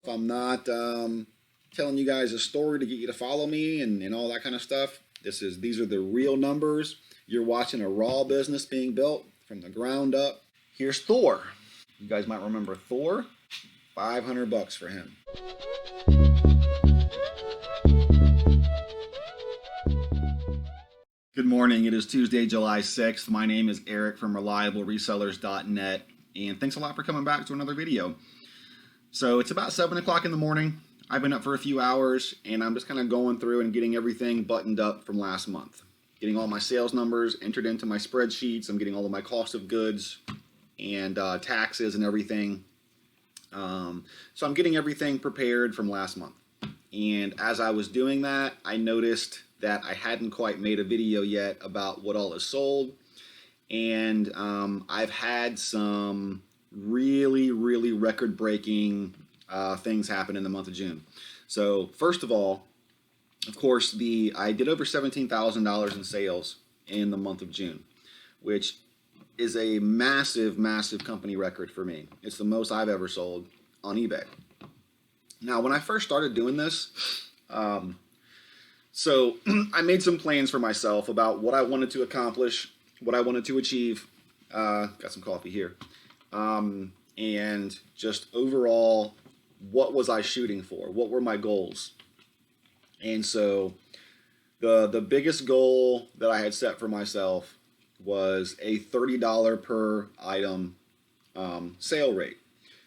I'm not telling you guys a story to get you to follow me and all that kind of stuff. These are the real numbers. You're watching a raw business being built from the ground up. Here's Thor. You guys might remember Thor. $500 for him. Good morning. It is Tuesday, July 6th. My name is Eric from ReliableResellers.net, and thanks a lot for coming back to another video. So it's about 7 o'clock in the morning. I've been up for a few hours, and I'm just kind of going through and getting everything buttoned up from last month. Getting all my sales numbers entered into my spreadsheets. I'm getting all of my cost of goods and taxes and everything. So I'm getting everything prepared from last month. And as I was doing that, I noticed that I hadn't quite made a video yet about what all is sold. And I've had some really record-breaking things happen in the month of June. So first of all, of course, I did over $17,000 in sales in the month of June, which is a massive company record for me. It's the most I've ever sold on eBay. Now, when I first started doing this, so I made some plans for myself about what I wanted to accomplish, what I wanted to achieve. Got some coffee here. And just overall, what was I shooting for? What were my goals? And so the biggest goal that I had set for myself was a $30 per item sale rate.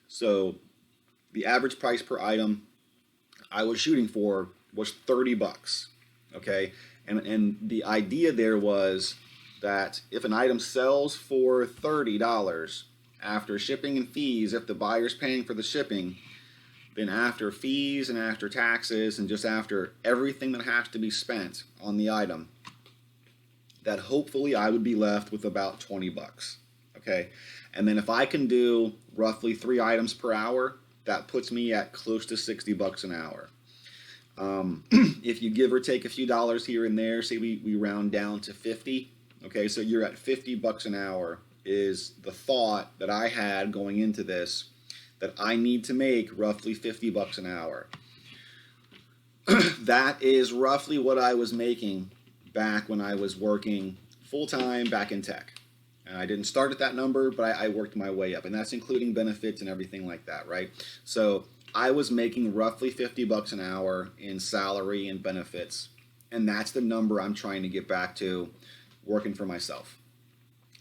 So the average price per item I was shooting for was $30. Okay, and the idea there was that if an item sells for $30 after shipping and fees, if the buyer's paying for the shipping, then after fees and after taxes and just after everything that has to be spent on the item, that hopefully I would be left with about $20. Okay, and then if I can do roughly 3 items per hour, that puts me at close to $60 an hour. If you give or take a few dollars here and there, say we round down to 50, okay, so you're at $50 an hour is the thought that I had going into this, that I need to make roughly $50 an hour. That is roughly what I was making back when I was working full-time back in tech. And I didn't start at that number, but I worked my way up, and that's including benefits and everything like that, right? So I was making roughly $50 an hour in salary and benefits, and that's the number I'm trying to get back to working for myself.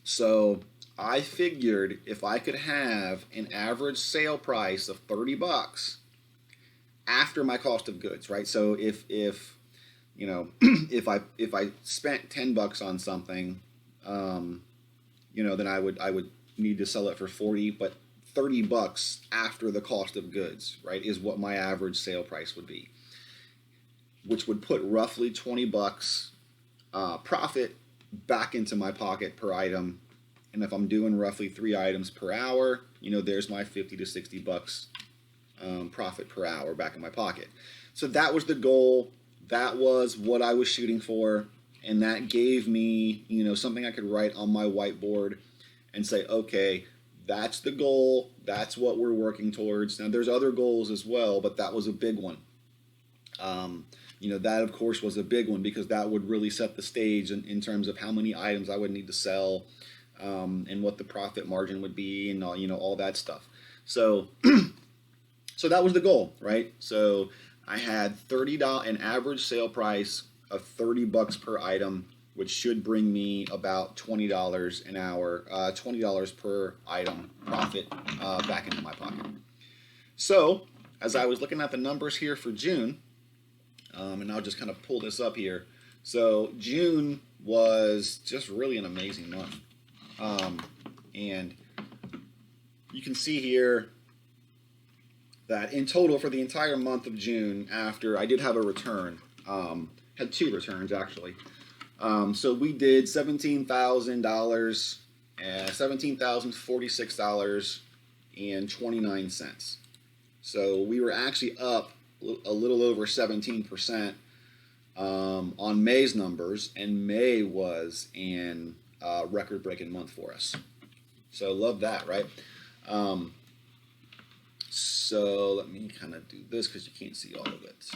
So I figured if I could have an average sale price of $30 after my cost of goods, right? So if you know, if I spent $10 on something, you know, then I would need to sell it for 40, but $30 after the cost of goods, right, is what my average sale price would be, which would put roughly $20 profit back into my pocket per item. And if I'm doing roughly 3 items per hour, you know, there's my $50 to $60 profit per hour back in my pocket. So that was the goal. That was what I was shooting for. And that gave me, you know, something I could write on my whiteboard and say, okay, that's the goal. That's what we're working towards. Now, there's other goals as well, but that was a big one. You know, that, of course, was a big one because that would really set the stage in terms of how many items I would need to sell and what the profit margin would be and all, you know, all that stuff. So, so that was the goal, right? So I had an average sale price of $30 per item, which should bring me about $20 an hour, $20 per item profit back into my pocket. So as I was looking at the numbers here for June, and I'll just kind of pull this up here. So June was just really an amazing month. And you can see here that in total for the entire month of June, after I did have a return, had 2 returns actually. So we did $17,000, $17,046.29. So we were actually up a little over 17% on May's numbers, and May was an record-breaking month for us. So love that, right? So let me kind of do this because you can't see all of it.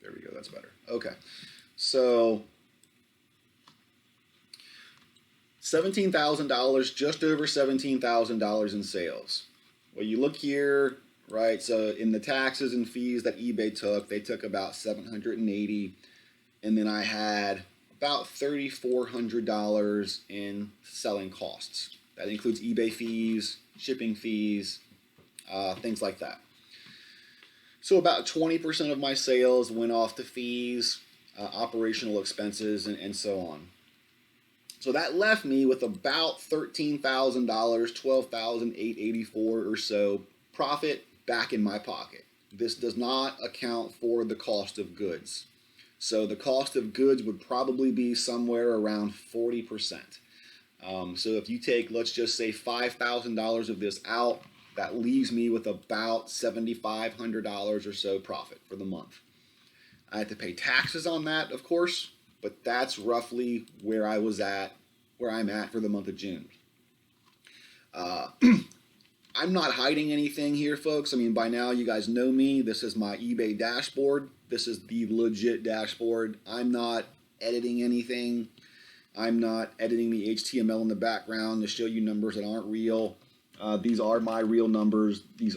There we go, that's better. Okay, so $17,000, just over $17,000 in sales. Well, you look here, right? So in the taxes and fees that eBay took, they took about $780, and then I had about $3,400 in selling costs. That includes eBay fees, shipping fees, things like that. So about 20% of my sales went off to fees, operational expenses, and so on. So that left me with about $13,000, $12,884 or so profit back in my pocket. This does not account for the cost of goods. So the cost of goods would probably be somewhere around 40%. So if you take, let's just say $5,000 of this out, that leaves me with about $7,500 or so profit for the month. I had to pay taxes on that, of course, but that's roughly where I'm at for the month of June. I'm not hiding anything here, folks. I mean, by now you guys know me. This is my eBay dashboard. This is the legit dashboard. I'm not editing anything. I'm not editing the HTML in the background to show you numbers that aren't real. These are my real numbers. This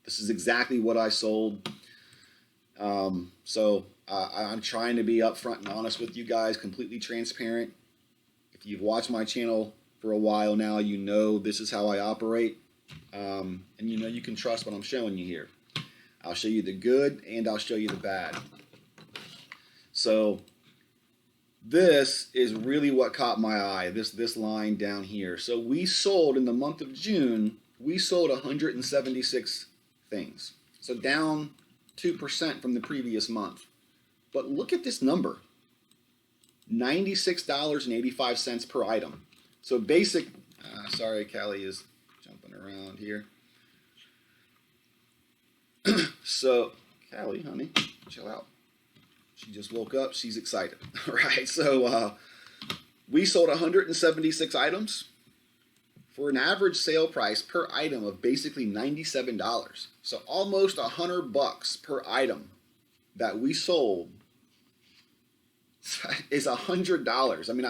is exactly what I sold. So I'm trying to be upfront and honest with you guys, completely transparent. If you've watched my channel for a while now, you know this is how I operate. And you know you can trust what I'm showing you here. I'll show you the good and I'll show you the bad. So this is really what caught my eye, this line down here. So we sold in the month of June, we sold 176 things. So down 2% from the previous month. But look at this number, $96.85 per item. So basic, sorry, Callie is jumping around here. So, Callie, honey, chill out. She just woke up, she's excited. All right, so we sold 176 items for an average sale price per item of basically $97. So almost $100 per item that we sold is $100. I mean,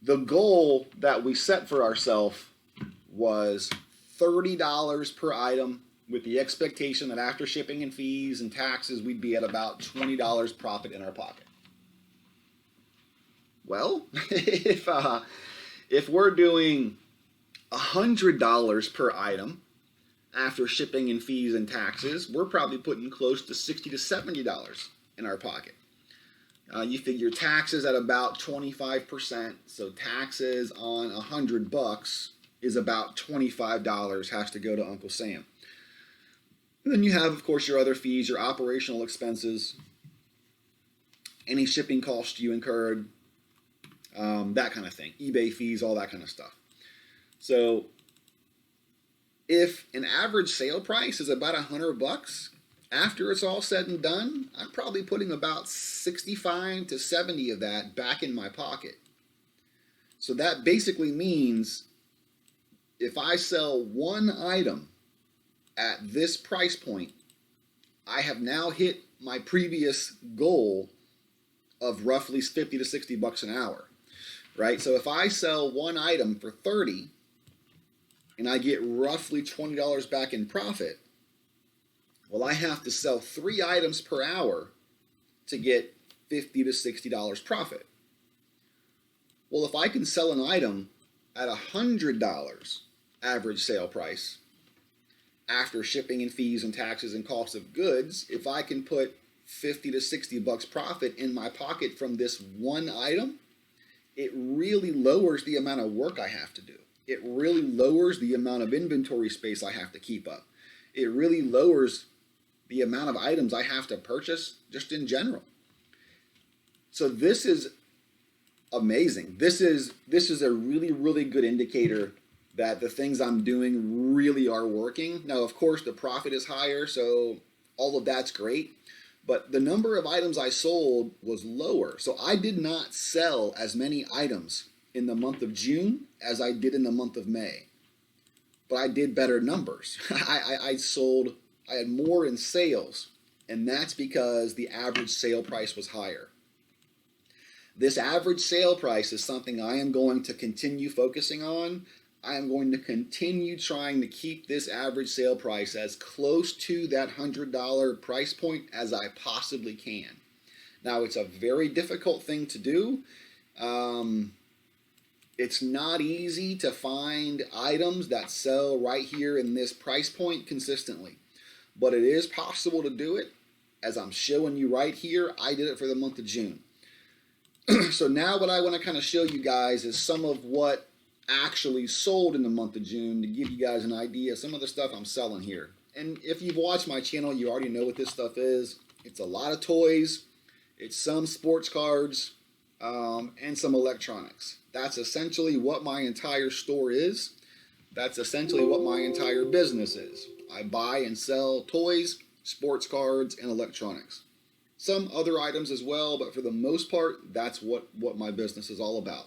the goal that we set for ourselves was $30 per item, with the expectation that after shipping and fees and taxes, we'd be at about $20 profit in our pocket. Well, if we're doing $100 per item after shipping and fees and taxes, we're probably putting close to $60 to $70 in our pocket. You figure taxes at about 25%, so taxes on $100 is about $25 has to go to Uncle Sam. And then you have, of course, your other fees, your operational expenses, any shipping costs you incurred, that kind of thing, eBay fees, all that kind of stuff. So if an average sale price is about $100, after it's all said and done, I'm probably putting about 65 to 70 of that back in my pocket. So that basically means if I sell one item at this price point, I have now hit my previous goal of roughly 50 to 60 bucks an hour, right? So if I sell one item for 30 and I get roughly $20 back in profit, well, I have to sell 3 items per hour to get $50 to $60 profit. Well, if I can sell an item at $100 average sale price, after shipping and fees and taxes and costs of goods, if I can put 50 to 60 bucks profit in my pocket from this one item, it really lowers the amount of work I have to do. It really lowers the amount of inventory space I have to keep up. It really lowers the amount of items I have to purchase just in general. So this is amazing. This is a really, really good indicator that the things I'm doing really are working. Now, of course, the profit is higher, so all of that's great. but the number of items I sold was lower. So I did not sell as many items in the month of June as I did in the month of May. But I did better numbers. I had more in sales, and that's because the average sale price was higher. This average sale price is something I am going to continue focusing on. I am going to continue trying to keep this average sale price as close to that $100 price point as I possibly can. Now, it's a very difficult thing to do. It's not easy to find items that sell right here in this price point consistently, but it is possible to do it. As I'm showing you right here, I did it for the month of June. So now what I want to kind of show you guys is some of what actually sold in the month of June to give you guys an idea of some of the stuff I'm selling here. And if you've watched my channel, you already know what this stuff is. It's a lot of toys, it's some sports cards, and some electronics. That's essentially what my entire store is. That's essentially what my entire business is. I buy and sell toys, sports cards, and electronics. Some other items as well, but for the most part, that's what my business is all about.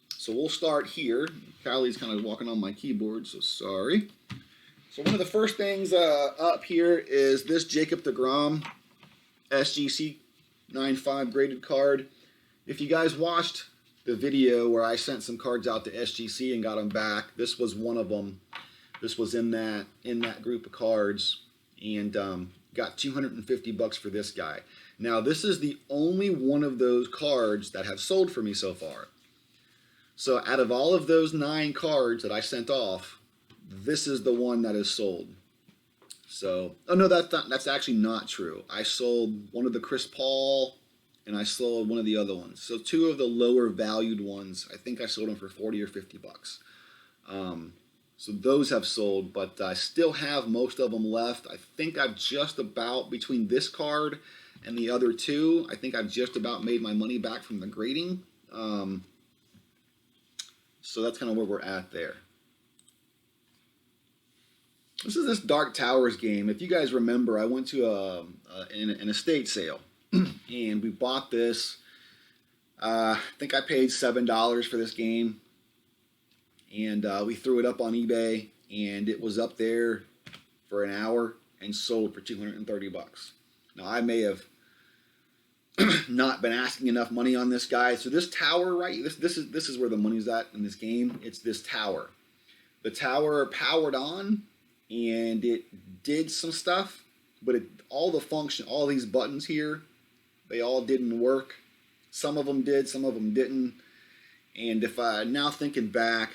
So we'll start here. Kylie's kind of walking on my keyboard, so sorry. So one of the first things up here is this Jacob deGrom SGC 95 graded card. If you guys watched the video where I sent some cards out to SGC and got them back, this was one of them. This was in that group of cards, and got $250 for this guy. Now, this is the only one of those cards that have sold for me so far. So out of all of those 9 cards that I sent off, this is the one that is sold. So, oh no, that's actually not true. I sold one of the Chris Paul, and I sold one of the other ones. So 2 of the lower valued ones, I think I sold them for 40 or 50 bucks. So those have sold, but I still have most of them left. I think I've just about, between this card and the other 2, I think I've just about made my money back from the grading. So that's kind of where we're at there. This is this Dark Towers game. If you guys remember, I went to an estate sale, and we bought this. I think I paid $7 for this game. And we threw it up on eBay, and it was up there for an hour and sold for 230 bucks. Now, I may have not been asking enough money on this guy. So this tower, right? This is where the money's at in this game. It's this tower. The tower powered on, and it did some stuff, but all these buttons here, they all didn't work. Some of them did, some of them didn't. And if now thinking back,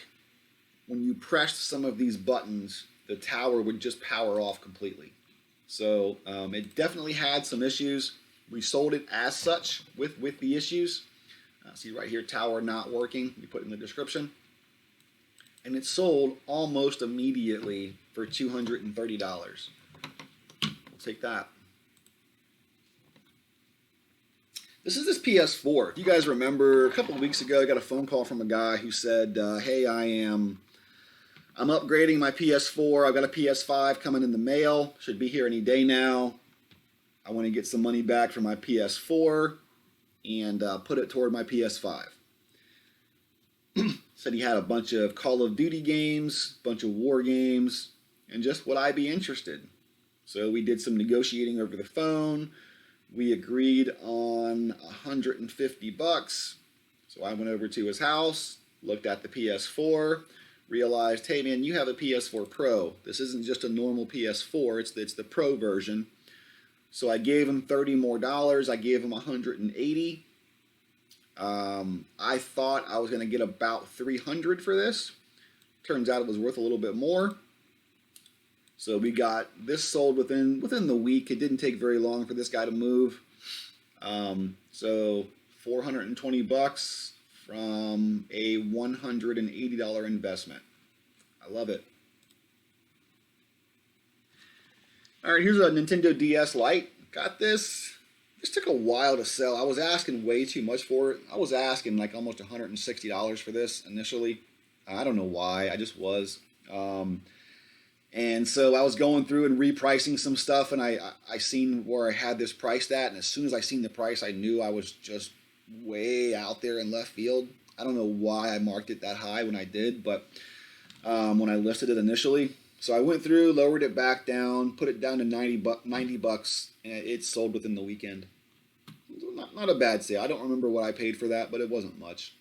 when you pressed some of these buttons, the tower would just power off completely. So it definitely had some issues. We sold it as such with the issues. See right here, tower not working. We put it in the description. And it sold almost immediately for $230. We'll take that. This is this PS4. If you guys remember, a couple of weeks ago, I got a phone call from a guy who said, hey, I'm upgrading my PS4. I've got a PS5 coming in the mail. Should be here any day now. I want to get some money back for my PS4 and put it toward my PS5. Said he had a bunch of Call of Duty games, a bunch of war games, and just would I be interested? So we did some negotiating over the phone. We agreed on $150. So I went over to his house, looked at the PS4, realized, hey man, you have a PS4 Pro. This isn't just a normal PS4, it's the Pro version. So I gave him $30 more. I gave him $180. I thought I was going to get about $300 for this. Turns out it was worth a little bit more. So we got this sold within the week. It didn't take very long for this guy to move. So $420 from a $180 investment. I love it. All right, here's a Nintendo DS Lite. Got this. This took a while to sell. I was asking way too much for it. I was asking like almost $160 for this initially. I don't know why. I just was. And so I was going through and repricing some stuff, and I seen where I had this priced at, and as soon as I seen the price, I knew I was just way out there in left field. I don't know why I marked it that high when I did, but when I listed it initially. So I went through, lowered it back down, put it down to 90 bucks, and it sold within the weekend. Not a bad sale. I don't remember what I paid for that, but it wasn't much.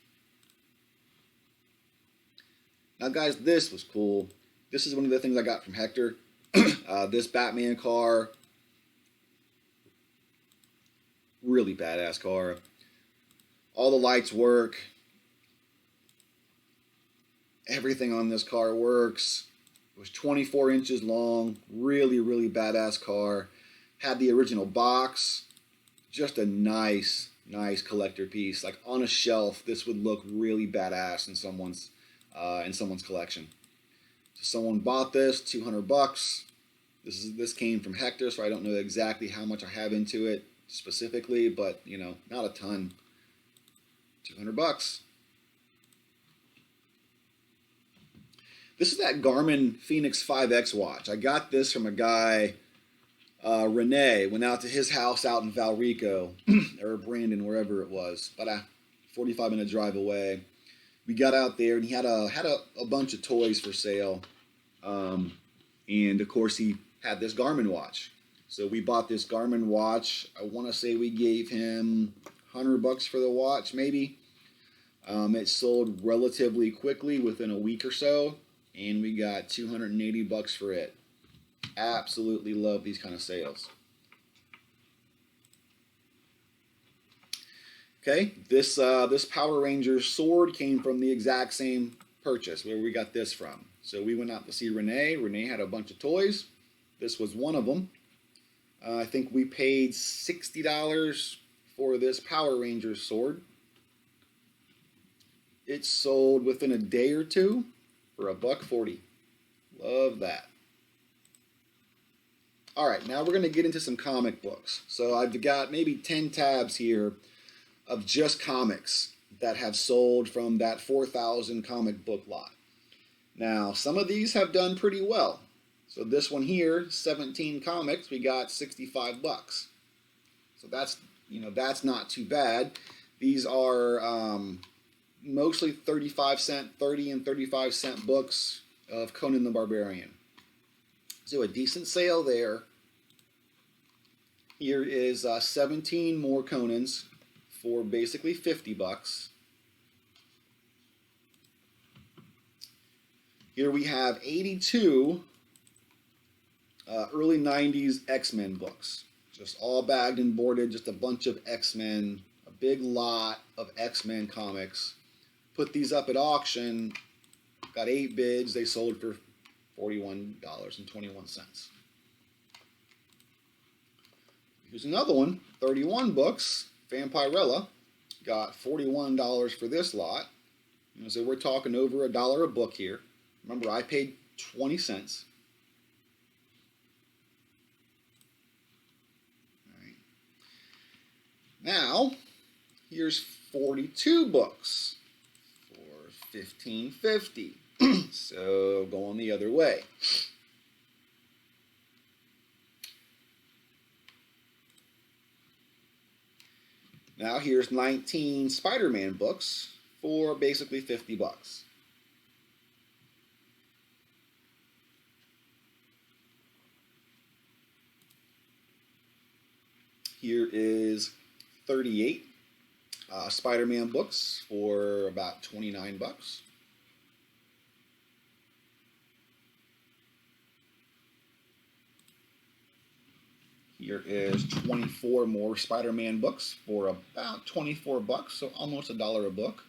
Now, guys, this was cool. This is one of the things I got from Hector. This Batman car, really badass car. All the lights work. Everything on this car works. It was 24 inches long. Really, really badass car. Had the original box. Just a nice collector piece. Like on a shelf, this would look really badass in someone's collection. So someone bought this, 200 bucks. This came from Hector, so I don't know exactly how much I have into it specifically, but you know, not a ton. 200 bucks. This is that Garmin Fenix 5X watch. I got this from a guy, Renee. Went out to his house out in Valrico, or Brandon, wherever it was, about a 45-minute drive away. We got out there, and he had a bunch of toys for sale, and of course he had this Garmin watch. So we bought this Garmin watch. I want to say we gave him 100 bucks for the watch, maybe. It sold relatively quickly within a week or so, and we got 280 bucks for it. Absolutely love these kind of sales. Okay, this Power Ranger sword came from the exact same purchase where we got this from. So we went out to see Renee. Renee had a bunch of toys. This was one of them. I think we paid $60 for this Power Ranger sword. It sold within a day or two for $1.40. Love that. All right, now we're going to get into some comic books. So I've got maybe 10 tabs here of just comics that have sold from that 4,000 comic book lot. Now, some of these have done pretty well. So this one here, 17 comics, we got 65 bucks. So that's not too bad. These are mostly 30 and 35-cent books of Conan the Barbarian. So a decent sale there. Here is 17 more Conans for basically 50 bucks. Here we have 82 early 90s X-Men books. Just all bagged and boarded, just a bunch of X-Men, a big lot of X-Men comics. Put these up at auction, got 8 bids, they sold for $41.21. Here's another one, 31 books, Vampirella, got $41 for this lot. So we're talking over $1 a book here. Remember, I paid 20 cents. All right. Now, here's 42 books for $15.50. So going the other way. Now here's 19 Spider-Man books for basically 50 bucks. Here is 38 Spider-Man books for about 29 bucks. Here is 24 more Spider-Man books for about 24 bucks, so almost $1 a book.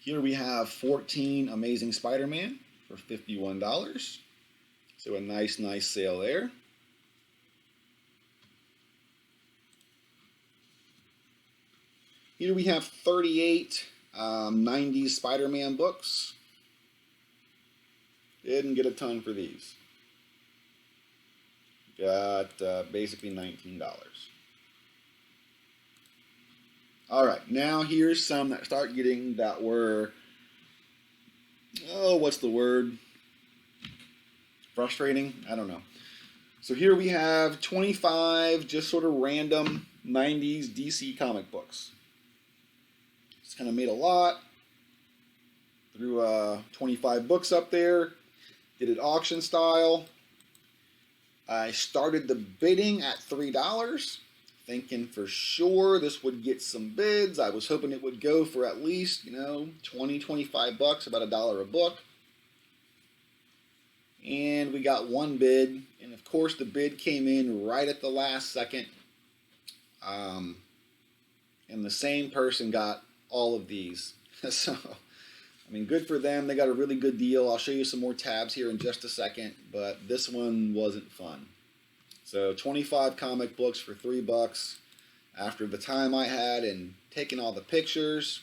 Here we have 14 Amazing Spider-Man for $51. So a nice sale there. Here we have 38 90s Spider-Man books. Didn't get a ton for these. Got basically $19. All right, now here's some that start getting that were, oh, what's the word? Frustrating? I don't know. So here we have 25 just sort of random 90s DC comic books. Just kind of made a lot. Threw 25 books up there. Did it auction style. I started the bidding at $3, thinking for sure this would get some bids. I was hoping it would go for at least, 20, 25 bucks, about $1 a book. And we got one bid, and of course the bid came in right at the last second. And the same person got all of these. So, I mean, good for them. They got a really good deal. I'll show you some more tabs here in just a second, but this one wasn't fun. So 25 comic books for $3 after the time I had and taking all the pictures,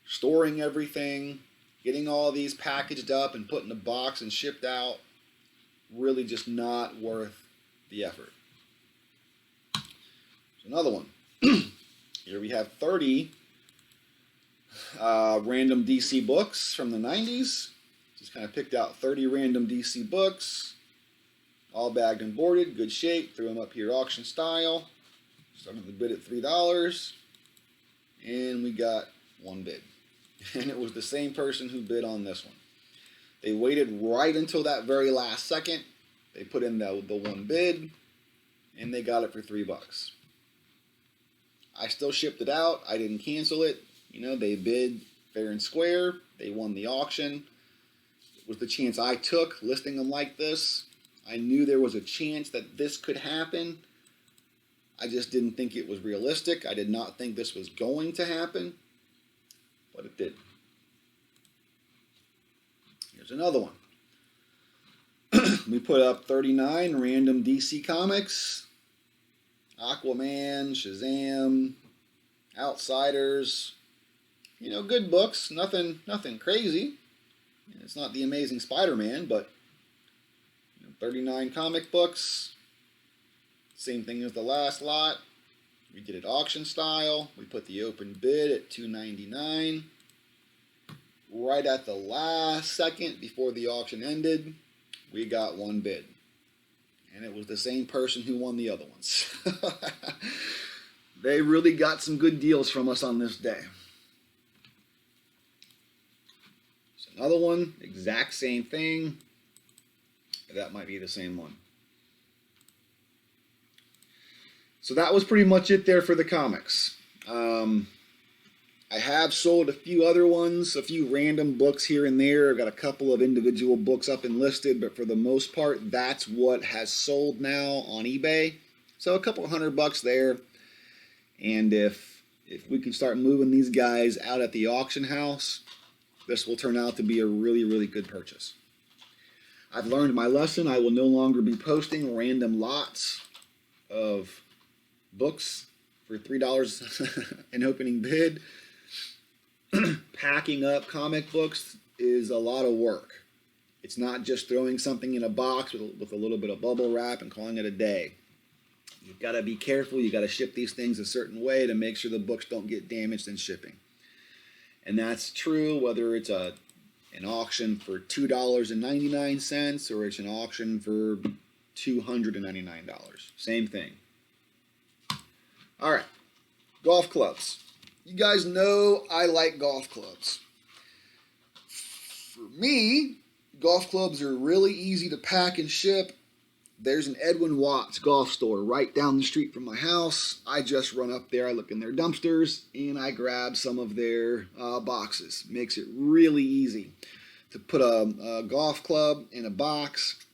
storing everything, getting all these packaged up and put in a box and shipped out. Really just not worth the effort. There's another one. Here we have 30 random DC books from the 90s. Just kind of picked out 30 random DC books. All bagged and boarded, good shape. Threw them up here auction style. Started the bid at $3. And we got one bid. And it was the same person who bid on this one. They waited right until that very last second. They put in the one bid. And they got it for $3. I still shipped it out. I didn't cancel it. They bid fair and square. They won the auction. It was the chance I took listing them like this. I knew there was a chance that this could happen. I just didn't think it was realistic. I did not think this was going to happen, but it did. Here's another one. We put up 39 random DC comics. Aquaman, Shazam, Outsiders. Good books. Nothing crazy. It's not the Amazing Spider-Man, but 39 comic books. Same thing as the last lot. We did it auction style. We put the open bid at $2.99. Right at the last second before the auction ended, we got one bid. And it was the same person who won the other ones. They really got some good deals from us on this day. So another one, exact same thing. That might be the same one. So that was pretty much it there for the comics. I have sold a few other ones, a few random books here and there. I've got a couple of individual books up and listed, but for the most part, that's what has sold now on eBay. So a couple $100 there. And if we can start moving these guys out at the auction house, this will turn out to be a really, really good purchase. I've learned my lesson. I will no longer be posting random lots of books for $3 an opening bid. Packing up comic books is a lot of work. It's not just throwing something in a box with a little bit of bubble wrap and calling it a day. You've got to be careful. You've got to ship these things a certain way to make sure the books don't get damaged in shipping. And that's true whether it's an auction for $2.99 or it's an auction for $299. Same thing. All right, golf clubs. You guys know I like golf clubs. For me, golf clubs are really easy to pack and ship. There's an Edwin Watts golf store right down the street from my house. I just run up there, I look in their dumpsters, and I grab some of their boxes. Makes it really easy to put a golf club in a box,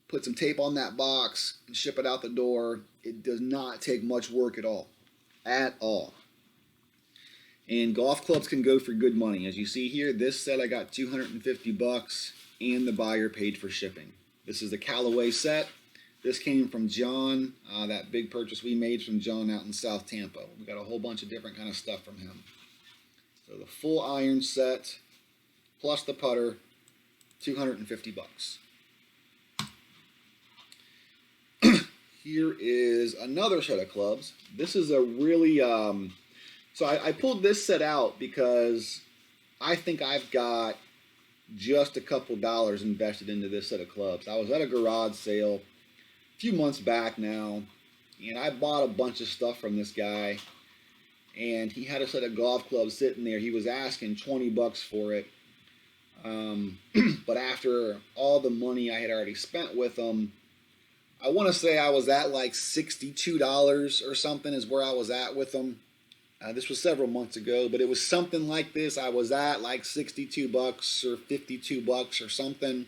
put some tape on that box, and ship it out the door. It does not take much work at all. At all. And golf clubs can go for good money. As you see here, this set I got $250 and the buyer paid for shipping. This is the Callaway set. This came from John, that big purchase we made from John out in South Tampa. We got a whole bunch of different kind of stuff from him. So the full iron set plus the putter, $250. Here is another set of clubs. This is a really So I pulled this set out because I think I've got just a couple dollars invested into this set of clubs. I was at a garage sale a few months back now, and I bought a bunch of stuff from this guy, and he had a set of golf clubs sitting there. He was asking 20 bucks for it. But after all the money I had already spent with them, I want to say I was at like $62 or something is where I was at with them. This was several months ago, but it was something like this. I was at like 62 bucks or 52 bucks or something.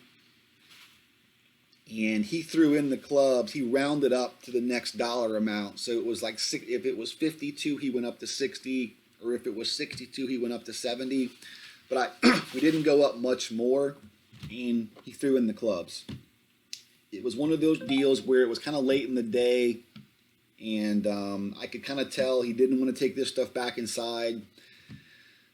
And he threw in the clubs. He rounded up to the next dollar amount. So it was like, if it was 52, he went up to 60, or if it was 62, he went up to 70. But we didn't go up much more, and he threw in the clubs. It was one of those deals where it was kind of late in the day, and I could kind of tell he didn't want to take this stuff back inside.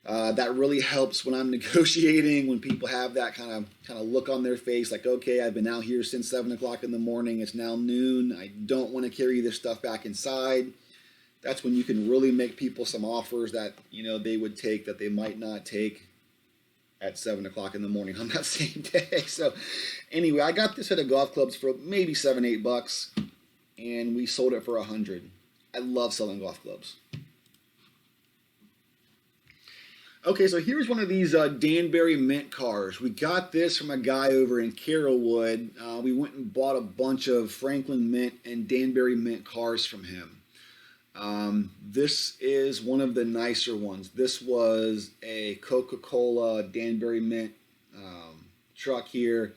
That really helps when I'm negotiating, when people have that kind of look on their face, like, okay, I've been out here since 7 o'clock in the morning. It's now noon. I don't want to carry this stuff back inside. That's when you can really make people some offers that, you know, they would take that they might not take at 7 o'clock in the morning on that same day. So anyway, I got this set of golf clubs for maybe $7-8, and we sold it for $100. I love selling golf clubs. Okay, so here's one of these Danbury mint cars. We got this from a guy over in Carrollwood. We went and bought a bunch of Franklin mint and Danbury mint cars from him. This is one of the nicer ones. This was a Coca-Cola Danbury mint truck here.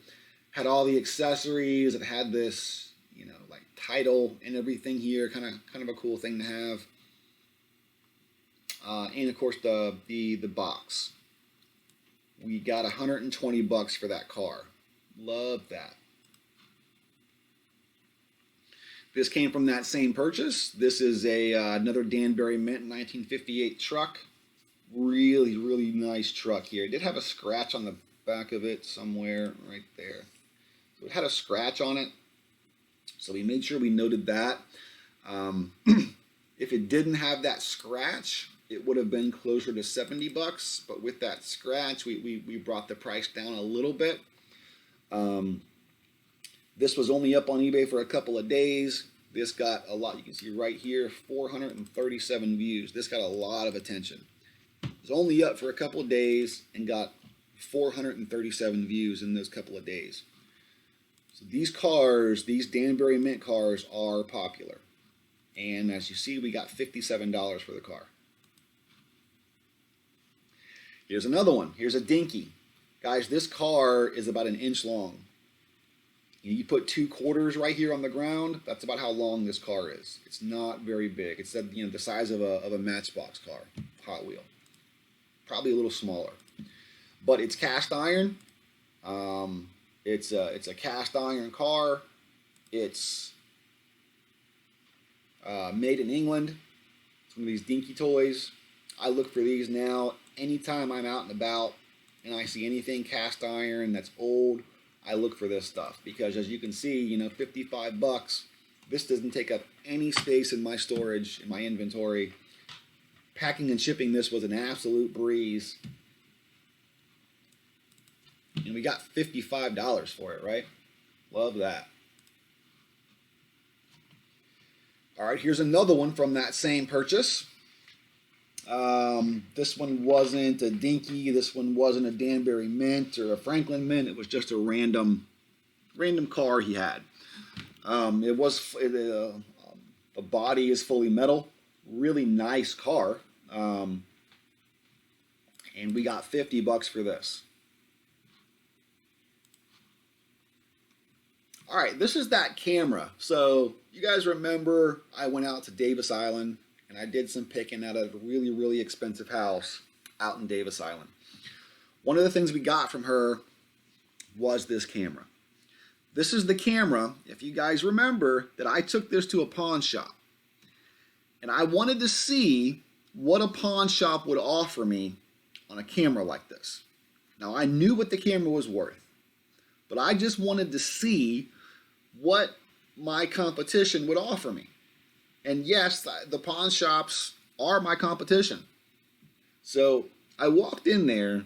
Had all the accessories. It had this, you know, like title and everything here. Kind of a cool thing to have. And of course the box. We got $120 for that car. Love that. This came from that same purchase. This is another Danbury Mint 1958 truck. Really, really nice truck here. It did have a scratch on the back of it somewhere right there. So it had a scratch on it. So we made sure we noted that. If it didn't have that scratch, it would have been closer to $70. But with that scratch, we brought the price down a little bit. This was only up on eBay for a couple of days. This got a lot. You can see right here, 437 views. This got a lot of attention. It was only up for a couple of days and got 437 views in those couple of days. So these cars, these Danbury Mint cars, are popular. And as you see, we got $57 for the car. Here's another one. Here's a dinky. Guys, this car is about an inch long. You put 2 quarters right here on the ground. That's about how long this car is. It's not very big. It's the size of a Matchbox car, Hot Wheel. Probably a little smaller, but it's cast iron. It's a cast iron car. It's made in England. It's one of these dinky toys. I look for these now anytime I'm out and about, and I see anything cast iron that's old. I look for this stuff because, as you can see, you know, $55. This doesn't take up any space in my storage, in my inventory. Packing and shipping this was an absolute breeze. And we got $55 for it, right? Love that. All right, here's another one from that same purchase. This one wasn't a dinky. This one wasn't a Danbury Mint or a Franklin Mint. It was just a random car he had. The body is fully metal. Really nice car. And we got $50 for this. All right, this is that camera. So you guys remember I went out to Davis Island and I did some picking at a really, really expensive house out in Davis Island. One of the things we got from her was this camera. This is the camera, if you guys remember, that I took this to a pawn shop. And I wanted to see what a pawn shop would offer me on a camera like this. Now, I knew what the camera was worth, but I just wanted to see what my competition would offer me. And yes, the pawn shops are my competition. So I walked in there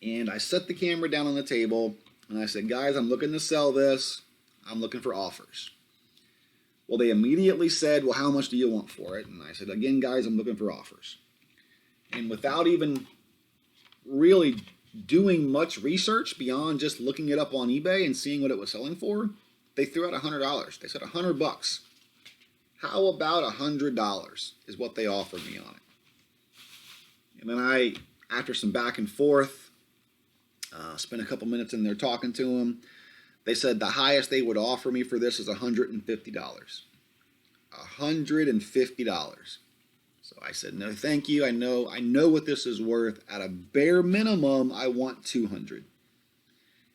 and I set the camera down on the table and I said, guys, I'm looking to sell this. I'm looking for offers. Well, they immediately said, well, how much do you want for it? And I said, again, guys, I'm looking for offers. And without even really doing much research beyond just looking it up on eBay and seeing what it was selling for, they threw out $100. They said $100. How about $100 is what they offered me on it. And then after some back and forth, spent a couple minutes in there talking to them. They said the highest they would offer me for this is $150. $150. So I said, no, thank you. I know what this is worth. At a bare minimum, I want $200.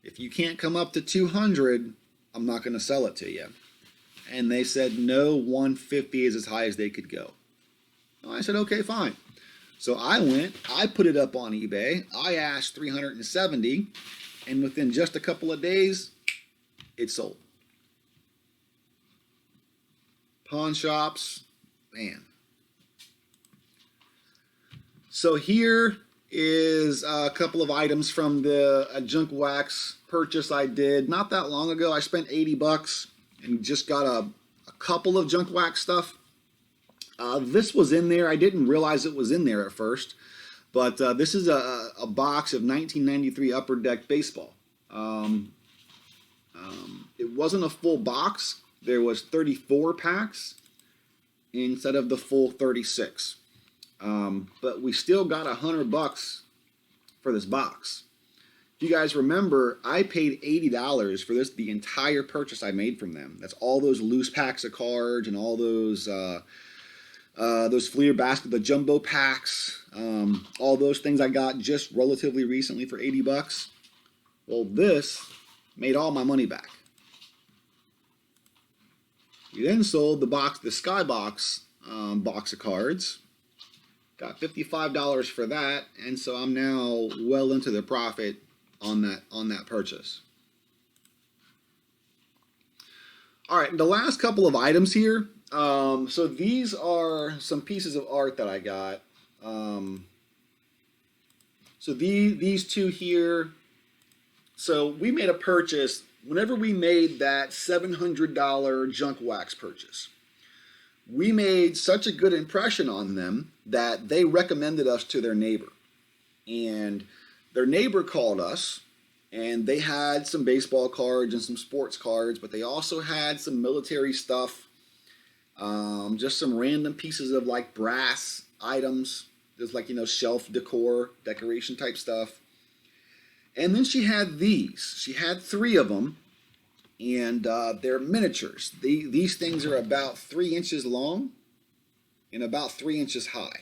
If you can't come up to $200, I'm not going to sell it to you. And they said, no, $150 is as high as they could go. I said, okay, fine. So I put it up on eBay. I asked $370, and within just a couple of days, it sold. Pawn shops, man. So here is a couple of items from the junk wax purchase I did not that long ago. I spent $80 and just got a couple of junk wax stuff. This was in there. I didn't realize it was in there at first, but this is a box of 1993 Upper Deck baseball. It wasn't a full box. There was 34 packs instead of the full 36. But we still got $100 for this box. If you guys remember, I paid $80 for this, the entire purchase I made from them. That's all those loose packs of cards and all those Fleer basket, the jumbo packs, all those things I got just relatively recently for $80. Well, this made all my money back. We then sold the Skybox box of cards. Got $55 for that, and so I'm now well into the profit on that purchase. All right, the last couple of items here. So these are some pieces of art that I got. So these two here. So we made a purchase whenever we made that $700 junk wax purchase. We made such a good impression on them that they recommended us to their neighbor. And their neighbor called us, and they had some baseball cards and some sports cards, but they also had some military stuff, just some random pieces of like brass items. There's like, shelf decor, decoration type stuff. And then she had these. She had 3 of them. And they're miniatures. These things are about 3 inches long and about 3 inches high.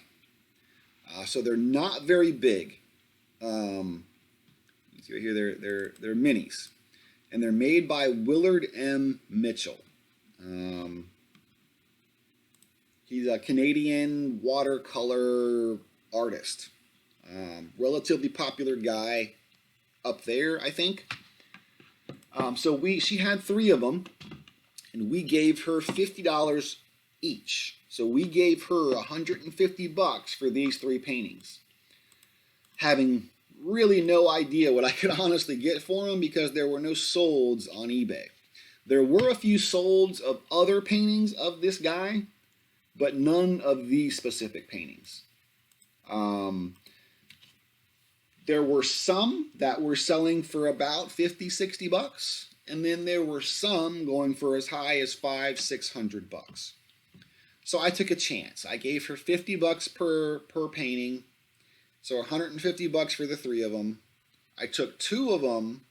So they're not very big. You see right here, they're minis. And they're made by Willard M. Mitchell. He's a Canadian watercolor artist. Relatively popular guy up there, I think. She had 3 of them, and we gave her $50 each. So we gave her $150 for these 3 paintings, having really no idea what I could honestly get for them because there were no solds on eBay. There were a few solds of other paintings of this guy, but none of these specific paintings. There were some that were selling for about $50-$60, and then there were some going for as high as $500-$600. So I took a chance. I gave her $50 per painting, so $150 for the 3 of them. I took 2 of them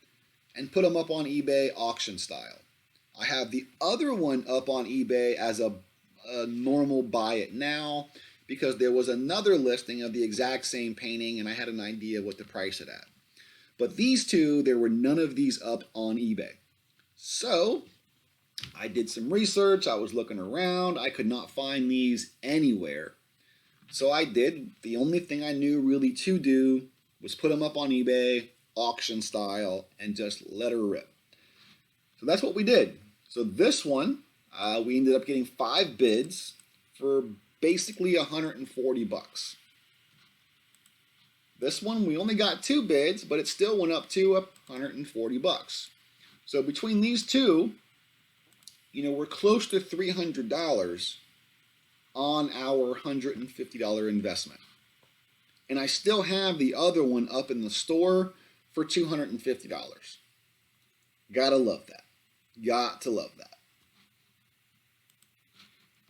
and put them up on eBay auction style. I have the other one up on eBay as a normal buy it now, because there was another listing of the exact same painting and I had an idea what to price it at. But these 2, there were none of these up on eBay. So I did some research, I was looking around, I could not find these anywhere. So I did, the only thing I knew really to do was put them up on eBay, auction style, and just let her rip. So that's what we did. So this one, we ended up getting 5 bids for basically 140 bucks. This one, we only got 2 bids, but it still went up to 140 bucks. So between these two, you know, we're close to $300 on our $150 investment. And I still have the other one up in the store for $250. Gotta love that. Got to love that.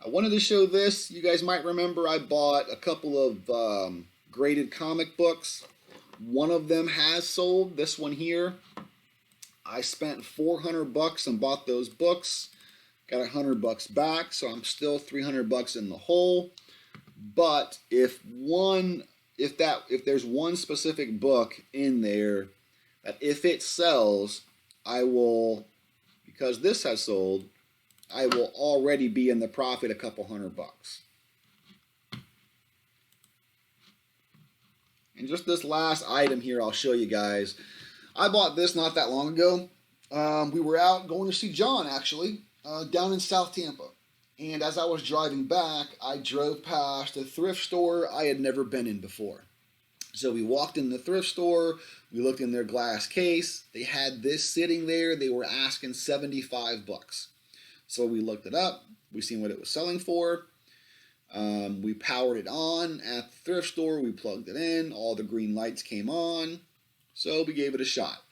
I wanted to show this. You guys might remember I bought a couple of graded comic books. One of them has sold, this one here. I spent $400 and bought those books. Got $100 back, so I'm still $300 in the hole. But if there's one specific book in there that if it sells, I will, because this has sold, I will already be in the profit a couple $100. And just this last item here, I'll show you guys. I bought this not that long ago. We were out going to see John, actually, down in South Tampa. And as I was driving back, I drove past a thrift store I had never been in before. So we walked in the thrift store, we looked in their glass case, they had this sitting there, they were asking 75 bucks. So we looked it up, we seen what it was selling for, we powered it on at the thrift store, we plugged it in, all the green lights came on, so we gave it a shot.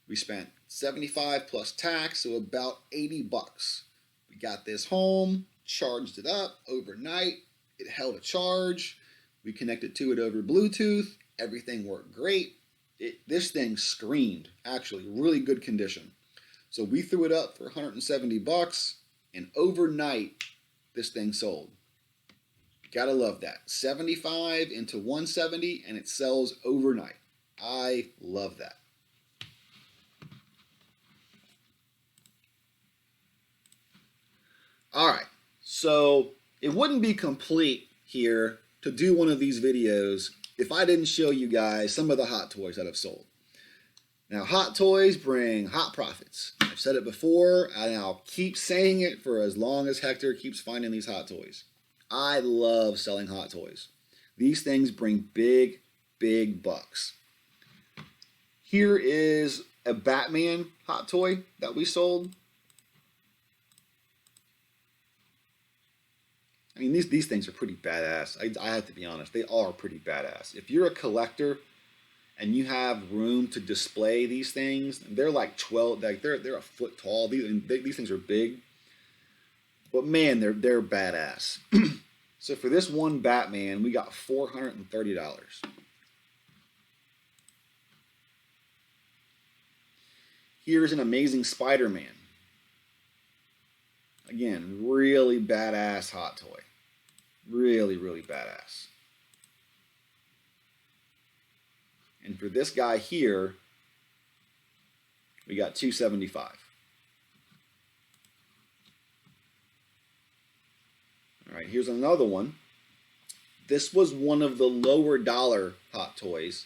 We spent 75 plus tax, so about 80 bucks. We got this home, charged it up overnight, it held a charge, we connected to it over Bluetooth, everything worked great. This thing screamed, actually, really good condition. So we threw it up for 170 bucks, and overnight, this thing sold. Gotta love that. 75 into 170, and it sells overnight. I love that. All right, so it wouldn't be complete here to do one of these videos if I didn't show you guys some of the hot toys that I've sold. Now, hot toys bring hot profits. I've said it before, and I'll keep saying it for as long as Hector keeps finding these hot toys. I love selling hot toys. These things bring big, big bucks. Here is a Batman hot toy that we sold. I mean, these things are pretty badass. I have to be honest, they are pretty badass. If you're a collector and you have room to display these things, they're like 12, like they're a foot tall. These things are big, but man, they're badass. So for this one Batman, we got $430. Here's an Amazing Spider-Man. Again, really badass hot toy. Really, really badass. And for this guy here, we got $275. All right, here's another one. This was one of the lower dollar hot toys,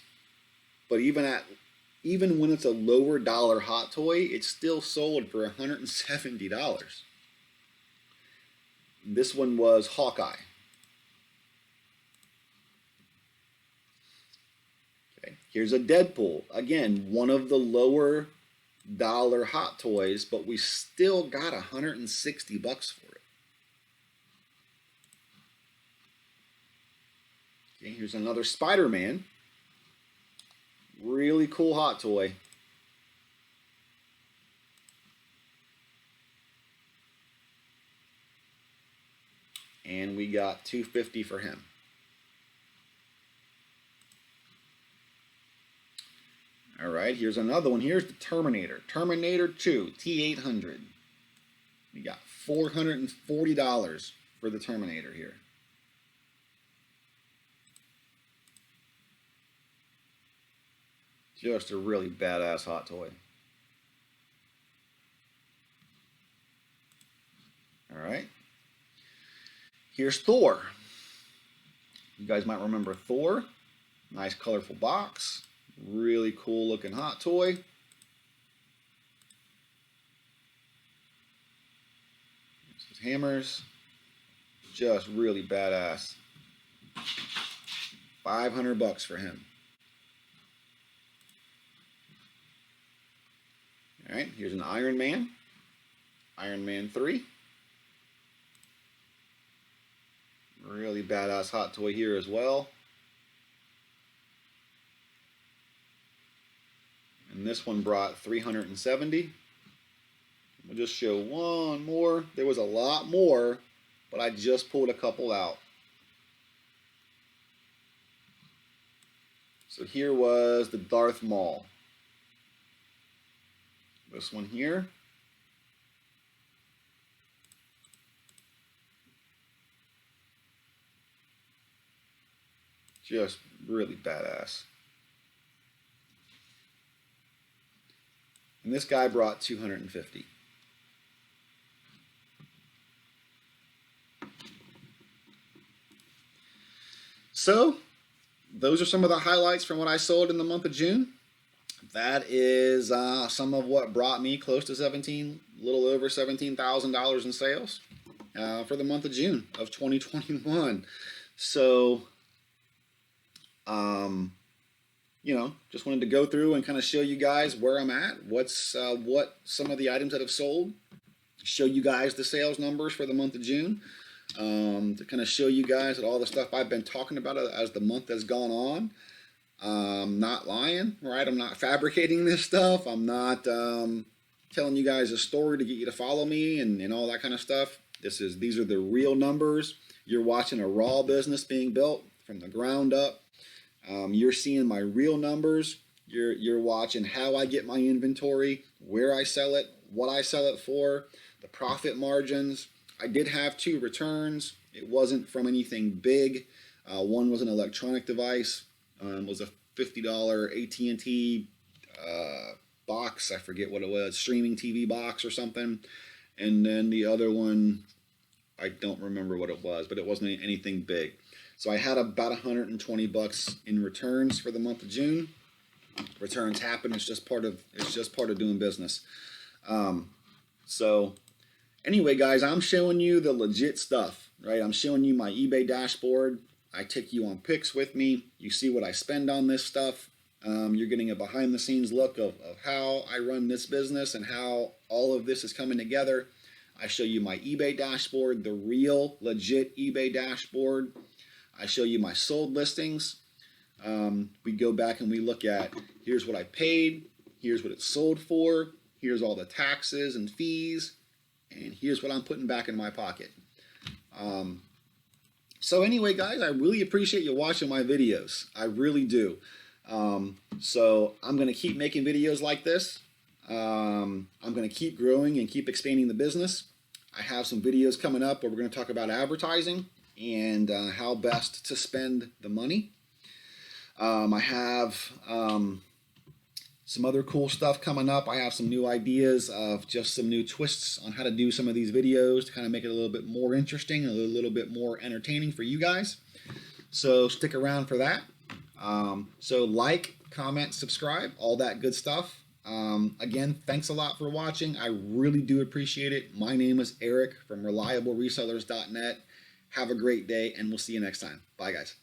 but even when it's a lower dollar hot toy, it's still sold for $170. This one was Hawkeye. Okay, here's a Deadpool. Again, one of the lower dollar hot toys, but we still got $160 for it. Okay, here's another Spider-Man. Really cool hot toy. And we got $250 for him. All right, here's another one. Here's the Terminator. Terminator 2, T800. We got $440 for the Terminator here. Just a really badass hot toy. All right. Here's Thor. You guys might remember Thor. Nice colorful box. Really cool looking hot toy. Here's his hammers. Just really badass. 500 bucks for him. All right, here's an Iron Man. Iron Man 3. Really badass hot toy here as well. And this one brought 370. We'll just show one more. There was a lot more, but I just pulled a couple out. So here was the Darth Maul. This one here. Just really badass. And this guy brought 250. So, those are some of the highlights from what I sold in the month of June. That is some of what brought me close to a little over $17,000 in sales for the month of June of 2021. So, you know, just wanted to go through and kind of show you guys where I'm at, what some of the items that have sold, show you guys the sales numbers for the month of June, to kind of show you guys that all the stuff I've been talking about as the month has gone on. Not lying, right? I'm not fabricating this stuff. I'm not telling you guys a story to get you to follow me and all that kind of stuff. These are the real numbers. You're watching a raw business being built from the ground up. You're seeing my real numbers. You're watching how I get my inventory, where I sell it, what I sell it for, the profit margins. I did have 2 returns. It wasn't from anything big. One was an electronic device. Was a $50 AT&T box. I forget what it was, streaming TV box or something. And then the other one, I don't remember what it was, but it wasn't anything big. So I had about 120 bucks in returns for the month of June. Returns happen. It's just part of doing business. So anyway, guys, I'm showing you the legit stuff, right? I'm showing you my eBay dashboard. I take you on picks with me. You see what I spend on this stuff. You're getting a behind the scenes look of how I run this business and how all of this is coming together. I show you my eBay dashboard, the real legit eBay dashboard. I show you my sold listings. We go back and we look at, here's what I paid, here's what it sold for, here's all the taxes and fees, and here's what I'm putting back in my pocket. So anyway, guys, I really appreciate you watching my videos. I really do. So I'm going to keep making videos like this. I'm going to keep growing and keep expanding the business. I have some videos coming up where we're going to talk about advertising and how best to spend the money. I have some other cool stuff coming up. I have some new ideas of just some new twists on how to do some of these videos to kind of make it a little bit more interesting, a little bit more entertaining for you guys. So stick around for that. So like, comment, subscribe, all that good stuff. Again, thanks a lot for watching. I really do appreciate it. My name is Eric from ReliableResellers.net. Have a great day, and we'll see you next time. Bye, guys.